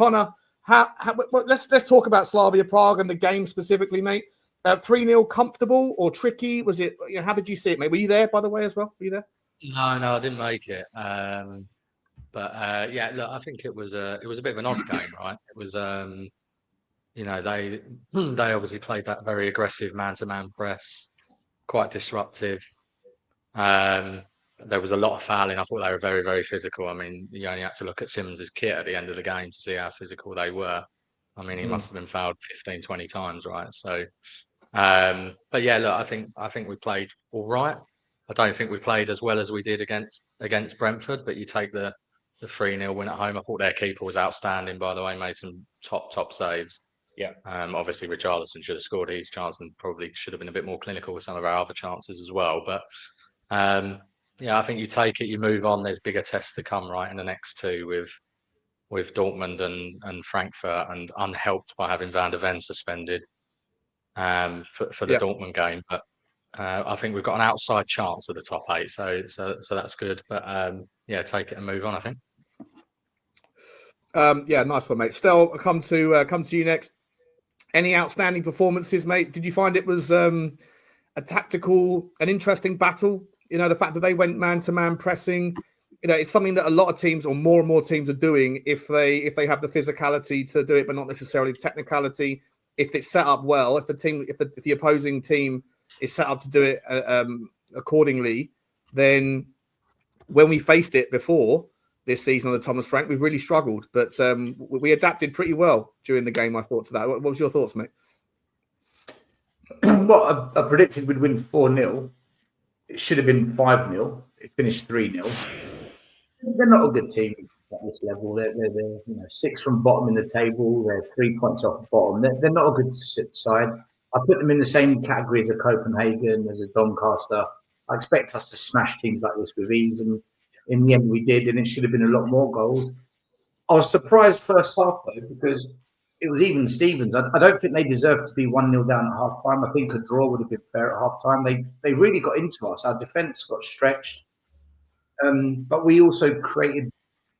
Connor, let's talk about Slavia Prague and the game specifically, mate. 3-0 comfortable or tricky? Was it? How did you see it, mate? Were you there, by the way, as well? Were you there? No, I didn't make it. But look, I think it was a bit of an odd game, right? It was, they obviously played that very aggressive man-to-man press, quite disruptive. There was a lot of fouling. I thought they were very, very physical. I mean, you only had to look at Simmons' kit at the end of the game to see how physical they were. I mean, he must have been fouled 15, 20 times, right? So, but yeah, look, I think we played all right. I don't think we played as well as we did against Brentford, but you take the 3-0 win at home. I thought their keeper was outstanding, by the way, made some top saves. Yeah. Obviously, Richarlison should have scored his chance and probably should have been a bit more clinical with some of our other chances as well. But I think you take it, you move on. There's bigger tests to come, right, in the next two with Dortmund and Frankfurt, and unhelped by having Van der Ven suspended for the Dortmund game. But I think we've got an outside chance of the top 8, so that's good. But take it and move on, I think. Nice one, mate. Stel, I'll come to you next. Any outstanding performances, mate? Did you find it was an interesting battle? The fact that they went man-to-man pressing, it's something that a lot of teams, or more and more teams, are doing if they have the physicality to do it, but not necessarily the technicality. If it's set up well, if the opposing team is set up to do it accordingly, then when we faced it before this season on the Thomas Frank, we've really struggled. But we adapted pretty well during the game, I thought, to that. What was your thoughts, mate? Well, I predicted we'd win 4-0. It should have been 5-0. It finished 3-0. They're not a good team at this level. They're 6 from bottom in the table. They're 3 points off the bottom. They're not a good side. I put them in the same category as a Copenhagen, as a Doncaster. I expect us to smash teams like this with ease, and in the end we did, and it should have been a lot more goals. I was surprised first half, though, because it was even Stevens. I don't think they deserved to be 1-0 down at half time. I think a draw would have been fair at half time. They really got into us. Our defence got stretched. But we also created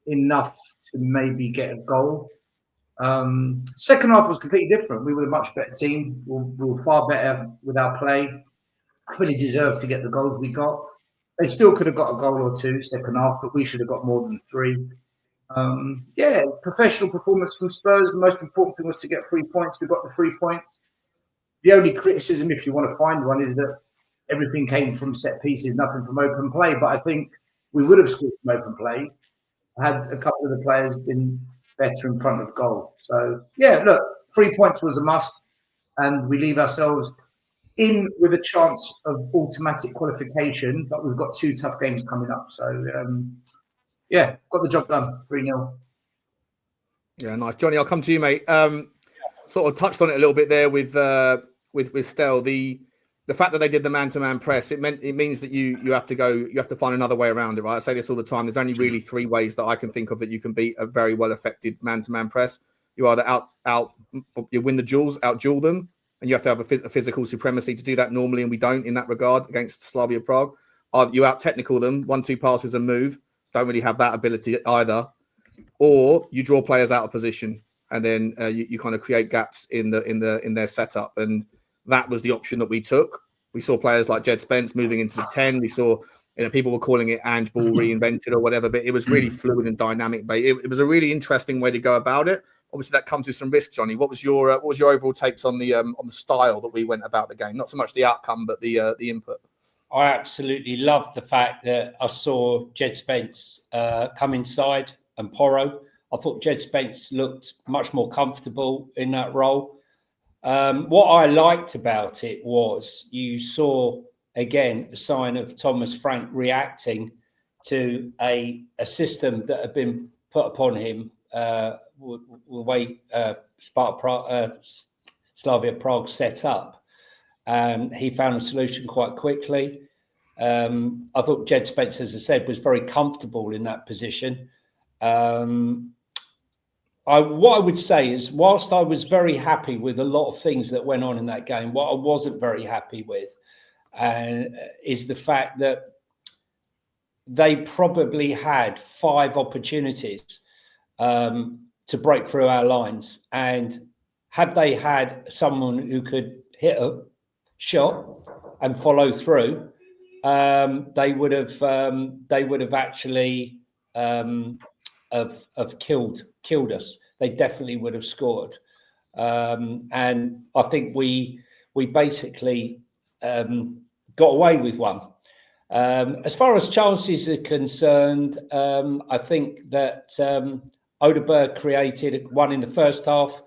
enough to maybe get a goal. Second half was completely different. We were a much better team. We were far better with our play. Fully deserved to get the goals we got. They still could have got a goal or two second half, but we should have got more than 3. Professional performance from Spurs. The most important thing was to get 3 points. We got the 3 points. The only criticism, if you want to find one, is that everything came from set pieces, nothing from open play. But I think we would have scored from open play had a couple of the players been better in front of goal. So, 3 points was a must, and we leave ourselves in with a chance of automatic qualification, but we've got 2 tough games coming up. So, got the job done, 3-0. Yeah, nice. Johnny, I'll come to you, mate. Sort of touched on it a little bit there with Stel. The fact that they did the man-to-man press, it means that you have to find another way around it, right? I say this all the time. There's only really 3 ways that I can think of that you can beat a very well-affected man-to-man press. You either you win the duels, out-duel them, and you have to have a physical supremacy to do that normally, and we don't in that regard against Slavia Prague. You out-technical them, 1-2 passes and move. Don't really have that ability either. Or you draw players out of position, and then you kind of create gaps in their setup. And that was the option that we took. We saw players like Jed Spence moving into the 10. We saw, people were calling it Ange Ball reinvented or whatever, but it was really fluid and dynamic. But it was a really interesting way to go about it. Obviously, that comes with some risk, Johnny. What was your overall takes on the style that we went about the game? Not so much the outcome, but the input. I absolutely loved the fact that I saw Jed Spence come inside and Porro. I thought Jed Spence looked much more comfortable in that role. What I liked about it was you saw, again, a sign of Thomas Frank reacting to a system that had been put upon him the way Slavia Prague set up. He found a solution quite quickly. I thought Jed Spence, as I said, was very comfortable in that position. What I would say is, whilst I was very happy with a lot of things that went on in that game, what I wasn't very happy with is the fact that they probably had 5 opportunities to to break through our lines. And had they had someone who could hit a shot and follow through, they would have actually have killed us. They definitely would have scored. And I think we basically got away with one. As far as chances are concerned, I think that Odeberg created one in the first half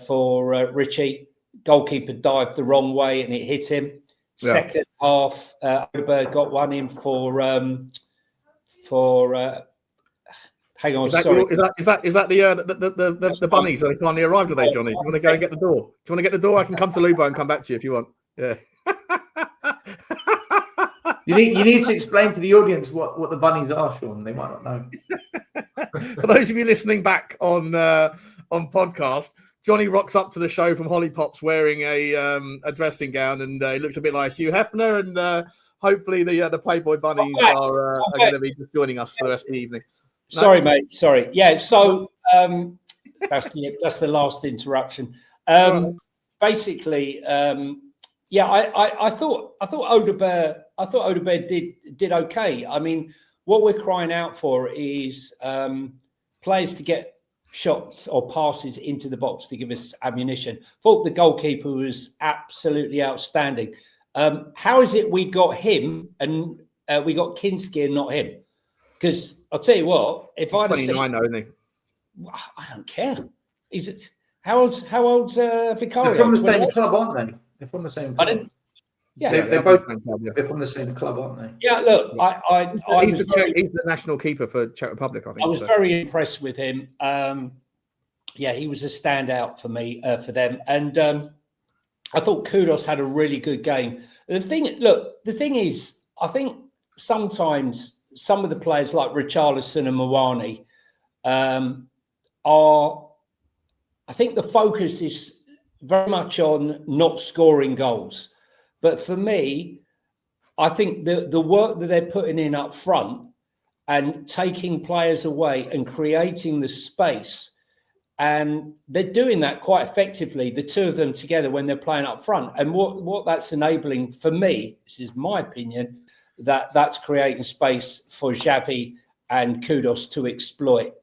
for Richie. Goalkeeper dived the wrong way and it hit him. Yeah. Second half, Odeberg got one in for hang on, is that the bunnies? They finally arrived, are they, Johnny? Do you want to go and get the door? Do you want to get the door? I can come to Lubo and come back to you if you want. Yeah. You need to explain to the audience what the bunnies are, Sean. They might not know. For those of you listening back on podcast, Johnny rocks up to the show from Holly Pops wearing a dressing gown, and he looks a bit like Hugh Hefner. And hopefully the Playboy bunnies are going to be just joining us for the rest of the evening. No? Sorry, mate. Sorry. Yeah. So that's the last interruption. Basically, yeah. I thought Odeberg did okay. I mean, what we're crying out for is players to get shots or passes into the box to give us ammunition. Thought the goalkeeper was absolutely outstanding. How is it we got him and we got Kinski and not him? Because I'll tell you what, if He's 29, isn't he? I don't care. How old's Vicario? They're from the same club, aren't they? They're from the same club. Yeah, they're both. They're from the same club, aren't they? Yeah, look, he's the national keeper for Czech Republic, I think. I was very impressed with him. Yeah, he was a standout for me, for them, and I thought Kudos had a really good game. The thing is, I think sometimes some of the players like Richarlison and Mawani I think the focus is very much on not scoring goals. But for me, I think the work that they're putting in up front and taking players away and creating the space, and they're doing that quite effectively, the two of them together when they're playing up front. And what that's enabling for me, this is my opinion, that's creating space for Xavi and Kudos to exploit.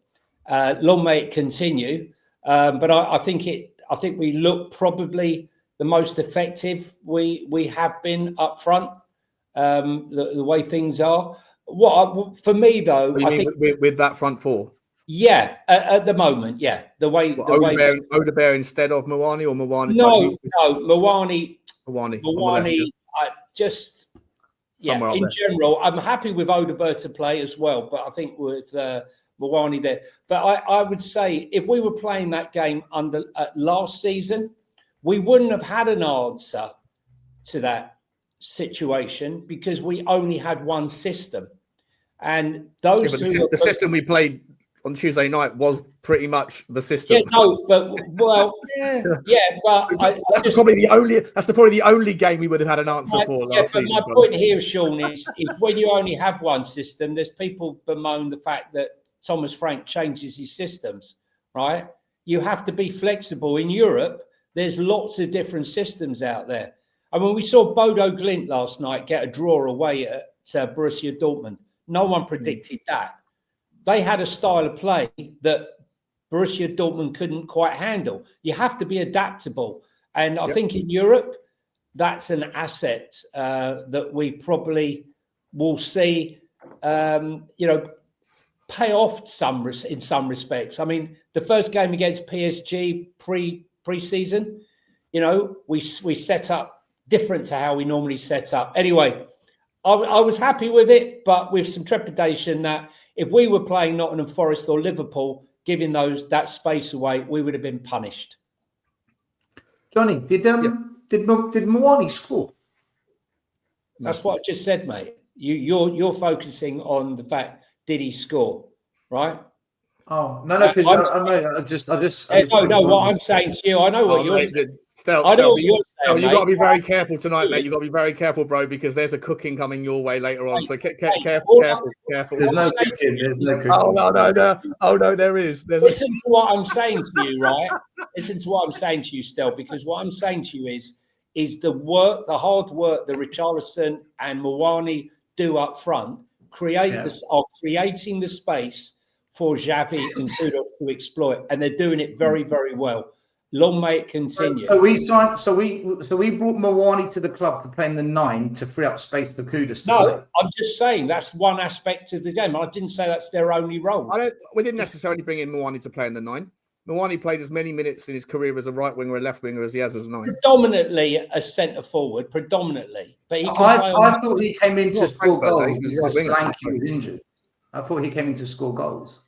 Long may it continue, but I think we look probably the most effective we have been up front, the way things are. For me though, I think with that front four. Yeah, at the moment, yeah. Odeberg instead of Mawani or Mawani? No, Mawani. In general, I'm happy with Odeberg to play as well, but I think with Mawani there. But I would say if we were playing that game last season, we wouldn't have had an answer to that situation because we only had one system. And the system we played on Tuesday night was pretty much the system. But that's probably the only game we would have had an answer for last season. My point here, Sean, is when you only have one system, there's people bemoan the fact that Thomas Frank changes his systems, right? You have to be flexible. In Europe, there's lots of different systems out there. I mean, we saw Bodo Glimt last night get a draw away at Borussia Dortmund. No one predicted that. They had a style of play that Borussia Dortmund couldn't quite handle. You have to be adaptable. And I think in Europe, that's an asset that we probably will see, pay off in some respects. I mean, the first game against PSG pre-season, we set up different to how we normally set up. Anyway, I was happy with it, but with some trepidation that if we were playing Nottingham Forest or Liverpool, giving that space away, we would have been punished. Johnny, did Mawani score? That's what I just said, mate. You're focusing on the fact, did he score, right? Oh no, because I just. No. What I'm saying to you, I know what you're saying. Stel, I know Stel, what you're saying, you've got to be mate. very careful tonight, mate. You've got to be very careful, bro, because there's a cooking coming your way later on. So careful. There's no cooking. There's no cooking. Oh no! Oh no, there is. Listen to what I'm saying to you, right? Listen to what I'm saying to you, Stel, because what I'm saying to you is the hard work that Richarlison and Mawani do up front are creating the space for Xavi and Kudos to exploit, and they're doing it very, very well. Long may it continue. So we brought Mawani to the club to play in the 9 to free up space for Kudos to play. I'm just saying that's one aspect of the game. I didn't say that's their only role. We didn't necessarily bring in Mawani to play in the 9. Mawani played as many minutes in his career as a right winger or left winger as he has as a 9. Predominantly a centre forward, predominantly. But he I thought he came in to score goals because Slanky was injured. I thought he came in to score goals.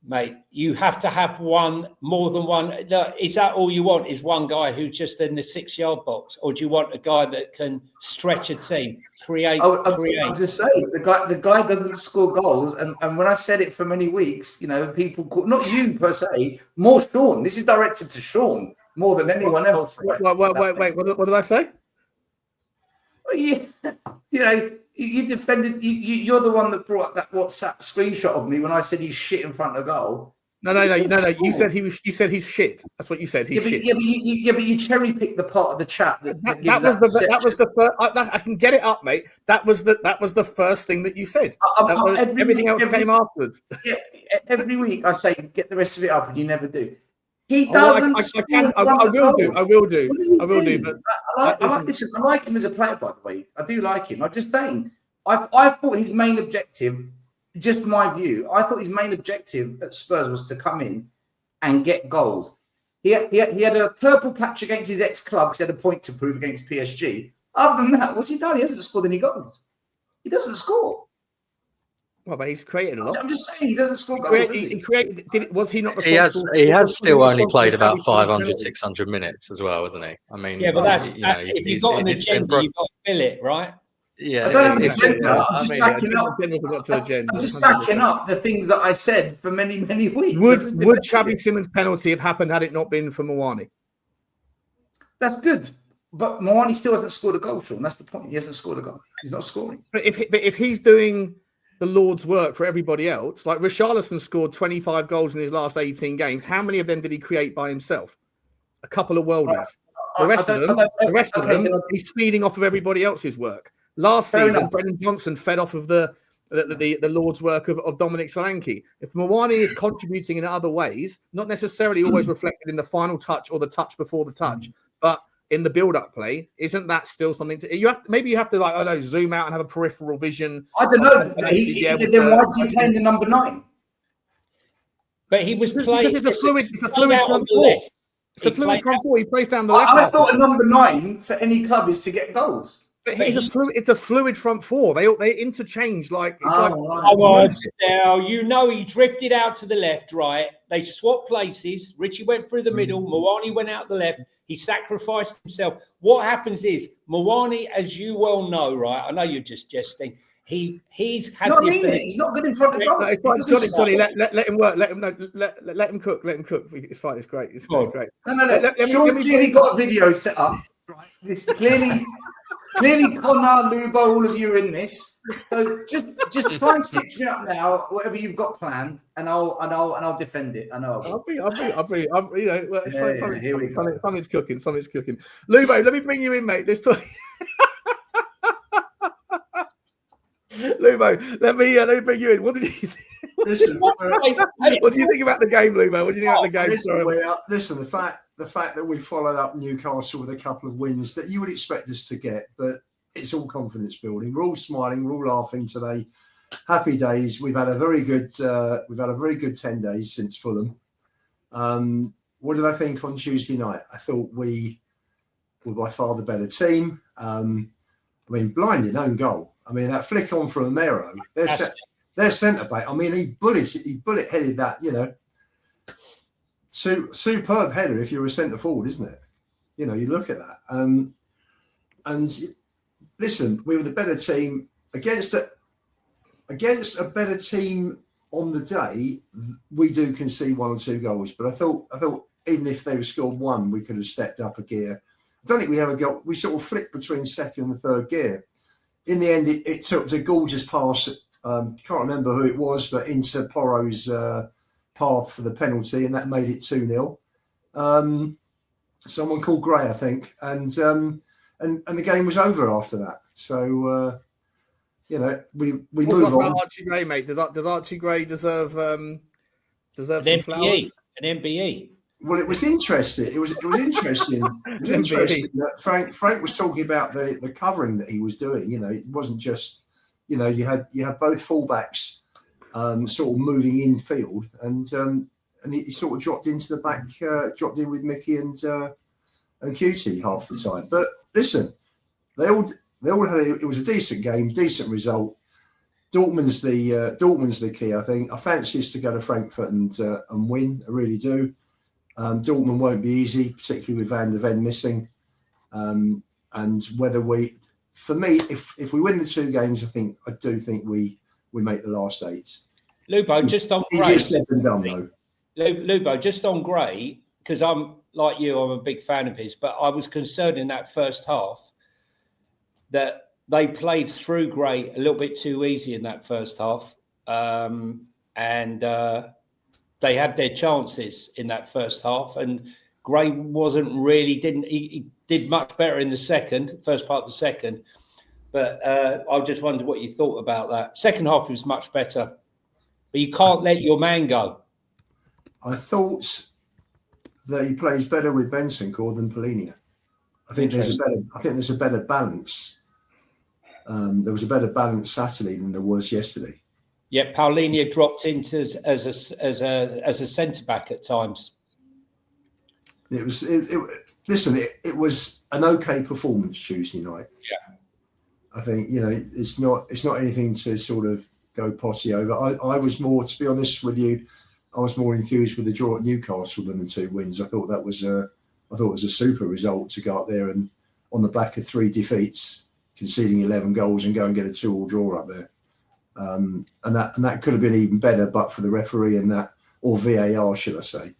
Mate, you have to have more than one. Is that all you want? Is one guy who's just in the 6-yard box, or do you want a guy that can stretch a team, create? I'm just saying the guy doesn't score goals, and when I said it for many weeks, people call, not you per se, more Sean. This is directed to Sean more than anyone else. Wait. What did I say? Well, you defended. You're the one that brought up that WhatsApp screenshot of me when I said he's shit in front of goal. No. You said he was. You said he's shit. That's what you said. He's shit. But you cherry picked the part of the chat that was the first. I can get it up, mate. That was the first thing that you said. Everything else came afterwards. Yeah, every week I say get the rest of it up, and you never do. He doesn't. I will do. But I like him as a player, by the way. I do like him. I'm just saying. I thought his main objective, just my view, I thought his main objective at Spurs was to come in and get goals. He had a purple patch against his ex-club because he had a point to prove against PSG. Other than that, what's he done? He hasn't scored any goals. He doesn't score. Well, but he's created a lot. I'm just saying he doesn't score goals. He created. Was he not? He has still only played about 500, 600 minutes as well, hasn't he? I mean, yeah, but that's if you've got an agenda, you've got to fill it, right? Yeah, I don't have an agenda. I'm just backing up. I'm just backing up the things that I said for many, many weeks. Would Xavi Simons' penalty have happened had it not been for Mawani? That's good. But Mawani still hasn't scored a goal, Sean. That's the point. He hasn't scored a goal. He's not scoring. But if he's doing the Lord's work for everybody else, like Richarlison scored 25 goals in his last 18 games, how many of them did he create by himself? A couple of worldies. The rest of them, he's feeding off of everybody else's work. Last season, Brendan Johnson fed off of the Lord's work of Dominic Solanke. If Mawani is contributing in other ways, not necessarily always reflected in the final touch or the touch before the touch, but in the build-up play, isn't that still something to you have? Maybe you have to zoom out and have a peripheral vision. I don't know. Then why is he playing the number 9? But he was playing. It's a fluid front four. It's a fluid front four. He plays down the left. I thought a number 9 for any club is to get goals. But it's a fluid front four. They interchange like it's Come on, Stel. He drifted out to the left, right? They swapped places. Richie went through the middle. Mawani went out the left. He sacrificed himself. What happens is Mawani, as you well know, right? I know you're just jesting. He's had the ability. He's not good in front of goal. Johnny, let him work. Let him cook. It's fine. It's great. It's great. No. Sean's clearly got a video set up. Right. This clearly Connor, Lubo, all of you are in this. So just try and stitch me up now, whatever you've got planned, and I'll defend it. I know. I'll be. Here we go. Something's cooking. Lubo, let me bring you in, mate. This time. Lubo, let me bring you in. What did you think? What do you think about the game, Lubo? What do you think about the game? Listen, the fact that we followed up Newcastle with a couple of wins that you would expect us to get, but it's all confidence building. We're all smiling, we're all laughing today. Happy days. We've had a very good 10 days since Fulham. What did I think on Tuesday night? I thought we were by far the better team. Blinding own goal. That flick on from Romero, their centre back. He bullet headed that. Superb header if you're a centre forward, isn't it? You look at that. And listen, we were the better team against a better team on the day. We do concede 1 or 2 goals, but I thought even if they were scored one, we could have stepped up a gear. I don't think we ever got. We sort of flipped between second and third gear. In the end, it took a gorgeous pass. Can't remember who it was, but into Porro's path for the penalty, and that made it 2-0. Someone called Gray, I think, and the game was over after that. So we move on. About Archie Gray, mate? Does Archie Gray deserve some flowers? An MBE. Well, it was interesting. It was interesting. It was interesting that Frank was talking about the covering that he was doing. It wasn't just you had both fullbacks sort of moving in field, and he sort of dropped into the back, dropped in with Mickey and Cutie half the time. But listen, they all had it was a decent game, decent result. Dortmund's the key, I think. I fancy us to go to Frankfurt and win. I really do. Dortmund won't be easy, particularly with Van der Ven missing. And whether for me, if we win the 2 games, I do think we make the last 8. Lubo, just on Gray. Easier said than done, though. Lubo, just on Gray, because I'm like you, I'm a big fan of his, but I was concerned in that first half that they played through Gray a little bit too easy in that first half. And they had their chances in that first half, and Gray he did much better in the first part of the second. But I just wondered what you thought about that. Second half was much better, but you can't let your man go. I thought that he plays better with Bentancur than Polinia. I think there's a better balance. There was a better balance Saturday than there was yesterday. Yeah, Paulinia dropped into as a centre back at times. It was an okay performance Tuesday night. Yeah, I think it's not anything to sort of go potty over. I was more, to be honest with you, I was more enthused with the draw at Newcastle than the 2 wins. I thought it was a super result to go up there and on the back of 3 defeats, conceding 11 goals and go and get a 2-2 draw up there. And that could have been even better, but for the referee and that, or VAR, should I say.